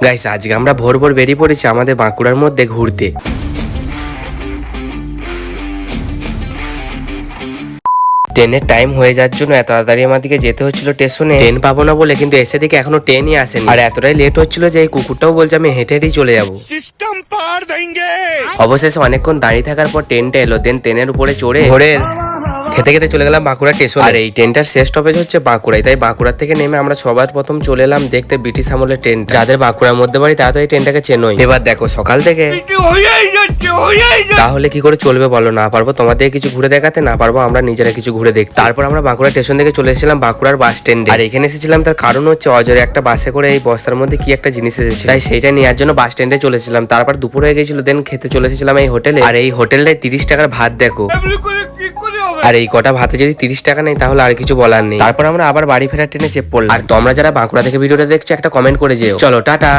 Guys আজকে আমরা ভোর ভোর বেরিয়ে পড়েছি আমাদের বাঁকুড়ার মধ্যে ঘুরতে। ট্রেনের টাইম হয়ে যাওয়ার জন্য এত তাড়াতাড়ি আমাদেরকে যেতে হচ্ছিল স্টেশনে। ট্রেন পাবো না বলে, কিন্তু এসে দিকে এখনো ট্রেনই আসেনি। আর এতটাই লেট হচ্ছিল যে এই কুকুরটাও বলছে আমি হেঁটে হেঁটেই চলে যাবো। অবশেষে অনেকক্ষণ দাঁড়িয়ে থাকার পর ট্রেনটা এলো। দেন ট্রেনের উপরে চড়ে ভোরের খেতে খেতে চলে গেলাম বাঁকুড়া স্টেশন। আর এই ট্রেনটার শেষ স্টপেজ হচ্ছে বাঁকুড়ায়। তাই বাঁকুড়ার থেকে নেমে আমরা সবার প্রথম চলে এলাম দেখতে ব্রিটিশ আমলের ট্রেন। যাদের বাঁকুড়ার মধ্যে বাড়ি তারা তো এই ট্রেনটাকে চেনোই। এবার দেখো সকাল থেকে তাহলে কি করে চলবে বলো? না পারবো তোমাদের কিছু ঘুরে দেখাতে, না পারবো আমরা নিজেরা কিছু ঘুরে দেখতে। তারপর আমরা বাঁকুড়া স্টেশন থেকে চলে এসেছিলাম বাঁকুড়ার বাস স্ট্যান্ডে। আর এখানে এসেছিলাম তার কারণ হচ্ছে অজরে একটা বাসে করে এই বস্তার মধ্যে কি একটা জিনিস এসেছিল, তাই সেইটা নেওয়ার জন্য বাস স্ট্যান্ডে চলেছিলাম। তারপর দুপুর হয়ে গেছিল, দেন খেতে চলে এসেছিলাম এই হোটেলে। আর এই হোটেলটায় 30 টাকার ভাত দেখো। আর এই কটা ভাতে যদি 30 টাকা নেই তাহলে আর কিছু বলার নেই। তারপর আমরা আবার বাড়ি ফেরার ট্রেনে চেপে পড়লাম। আর তোমরা যারা বাঁকুড়া থেকে ভিডিওটা দেখছো একটা কমেন্ট করে যেও। চলো টাটা।